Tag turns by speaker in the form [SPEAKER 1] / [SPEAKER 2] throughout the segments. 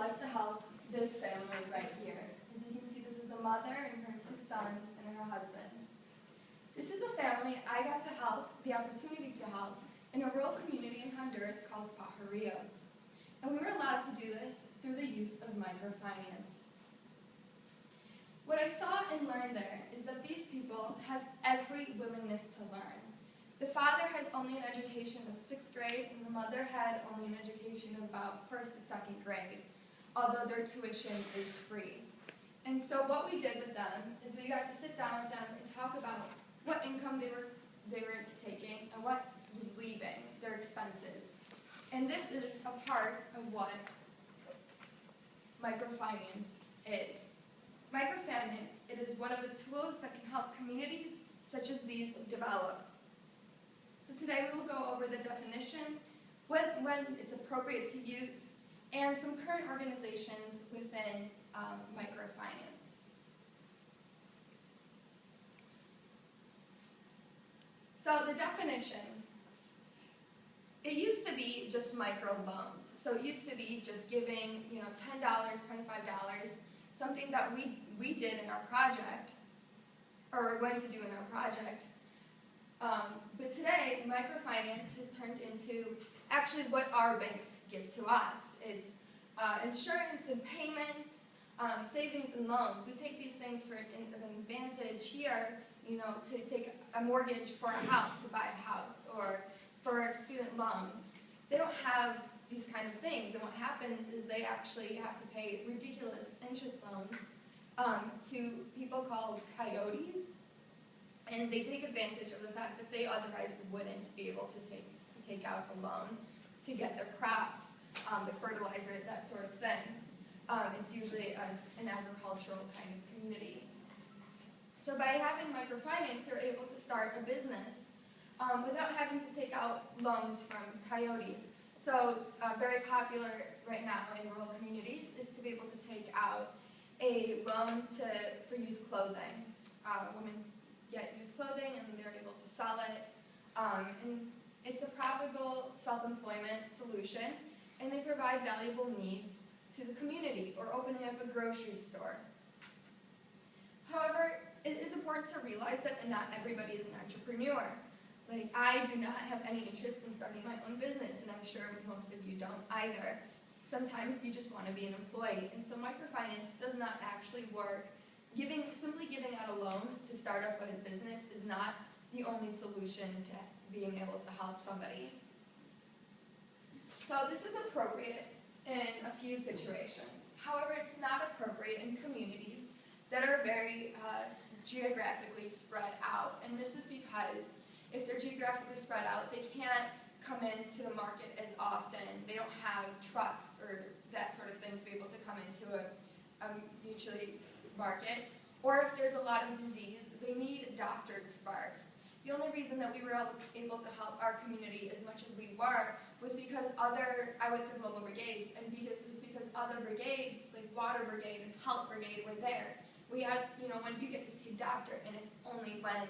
[SPEAKER 1] like to help this family right here. As you can see, this is the mother and her 2 sons and her husband. This is a family I got to help, the opportunity to help, in a rural community in Honduras called Pajarillos. And we were allowed to do this through the use of microfinance. What I saw and learned there is that these people have every willingness to learn. The father has only an education of 6th grade, and the mother had only an education of about 1st to 2nd grade, although their tuition is free. And so what we did with them is we got to sit down with them and talk about what income they were taking and what was leaving, their expenses. And this is a part of what microfinance is. Microfinance, it is one of the tools that can help communities such as these develop. So today we will go over the definition, when it's appropriate to use, and some current organizations within microfinance. So the definition, it used to be just microloans. So it used to be just giving, $10, $25, something that we did in our project, or are going to do in our project. But today, microfinance has turned into actually what our banks give to us. It's insurance and payments, savings and loans. We take these things as an advantage here, to take a mortgage for a house, to buy a house, or for student loans. They don't have these kind of things, and what happens is they actually have to pay ridiculous interest loans to people called coyotes, and they take advantage of the fact that they otherwise wouldn't be able to take out a loan to get their crops, the fertilizer, that sort of thing. It's usually an agricultural kind of community. So by having microfinance, you're able to start a business without having to take out loans from coyotes. So very popular right now in rural communities is to be able to take out a loan for used clothing. Women get used clothing and they're able to sell it. And it's a profitable self-employment solution, and they provide valuable needs to the community, or opening up a grocery store. However, it is important to realize that not everybody is an entrepreneur. Like, I do not have any interest in starting my own business, and I'm sure most of you don't either. Sometimes you just want to be an employee, and so microfinance does not actually work. Simply giving out a loan to start up a business is not the only solution to being able to help somebody. So this is appropriate in a few situations. However, it's not appropriate in communities that are very geographically spread out, and this is because if they're geographically spread out, they can't come into the market as often. They don't have trucks or that sort of thing to be able to come into a mutually market. Or if there's a lot of disease, they need doctors first. The only reason that we were able to help our community as much as we were was because I went through global brigades, and it was because other brigades, like Water Brigade and Health Brigade, were there. We asked, when do you get to see a doctor? And it's only when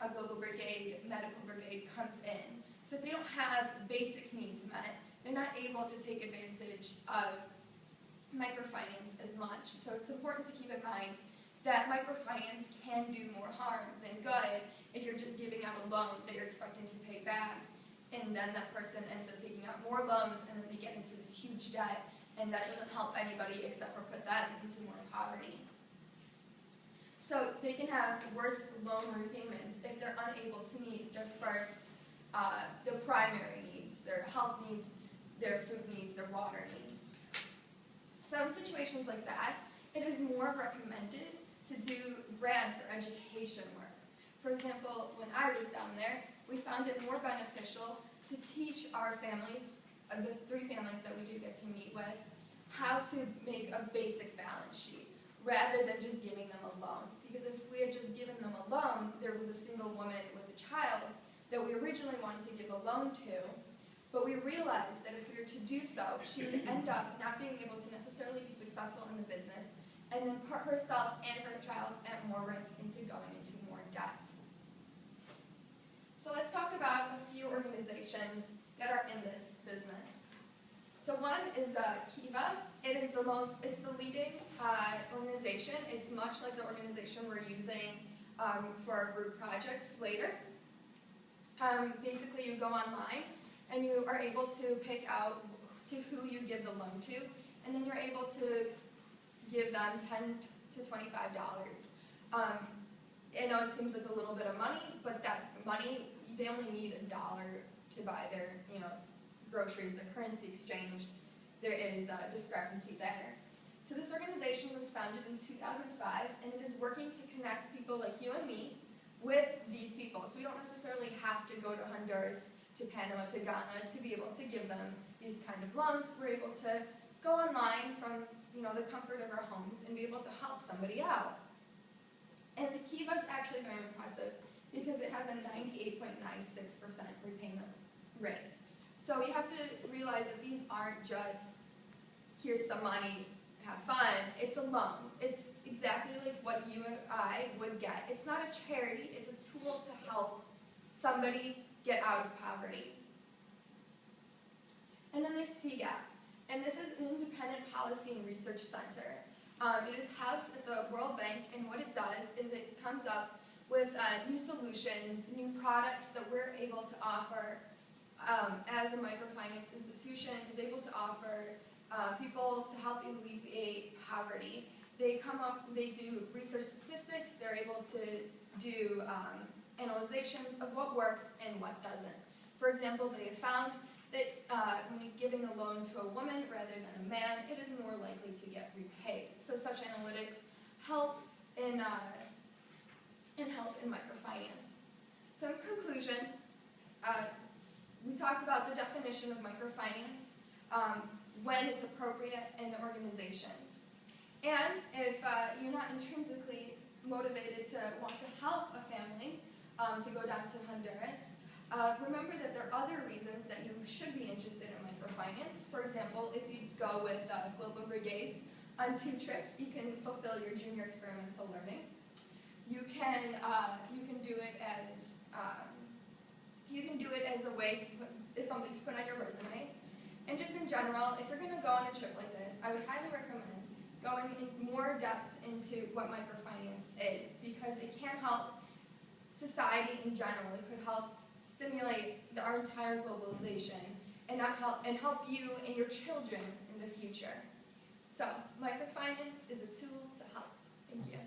[SPEAKER 1] a global brigade, medical brigade comes in. So if they don't have basic needs met, they're not able to take advantage of microfinance as much. So it's important to keep in mind that microfinance can do more harm than good if you're just giving out a loan that you're expecting to pay back, and then that person ends up taking out more loans, and then they get into this huge debt, and that doesn't help anybody except for put them into more poverty. So they can have worse loan repayments if they're unable to meet their their primary needs, their health needs, their food needs, their water needs. So in situations like that, it is more recommended to do grants or education work. For example, when I was down there, we found it more beneficial to teach our families, the 3 families that we did get to meet with, how to make a basic balance sheet, rather than just giving them a loan. Because if we had just given them a loan, there was a single woman with a child that we originally wanted to give a loan to, but we realized that if we were to do so, she would end up not being able to necessarily be successful in the business, and then put herself and her child at more risk into going into more debt. So let's talk about a few organizations that are in this business. So one is Kiva. It's the leading organization. It's much like the organization we're using for our group projects later. Basically, you go online and you are able to pick out to who you give the loan to, and then you're able to give them $10 to $25. I know it seems like a little bit of money, but that money, they only need $1 to buy their, groceries, the currency exchange. There is a discrepancy there. So this organization was founded in 2005, and it is working to connect people like you and me with these people. So we don't necessarily have to go to Honduras, to Panama, to Ghana to be able to give them these kind of loans. We're able to go online from the comfort of our homes and be able to help somebody out. And the Kiva is actually very impressive because it has a 98.96% repayment rate. So you have to realize that these aren't just, here's some money, have fun. It's a loan. It's exactly like what you and I would get. It's not a charity. It's a tool to help somebody get out of poverty. And then there's CGAP. And this is an independent policy and research center. It is housed at the World Bank, and what it does is it comes up with new solutions, new products that we're able to offer as a microfinance institution, is able to offer people to help alleviate poverty. They do research statistics, they're able to do analyzations of what works and what doesn't. For example, they have found that when giving a loan to a woman rather than a man, it is more likely to get repaid. So such analytics help in microfinance. So in conclusion, we talked about the definition of microfinance, when it's appropriate in the organizations. And if you're not intrinsically motivated to want to help a family to go down to Honduras, remember that there are other reasons that you should be interested in microfinance. For example, if you go with Global Brigades on 2 trips, you can fulfill your junior experimental learning. You can do it as a way as something to put on your resume. And just in general, if you're going to go on a trip like this, I would highly recommend going in more depth into what microfinance is, because it can help society in general. It could help stimulate our entire globalization and help you and your children in the future. So, microfinance is a tool to help. Thank you.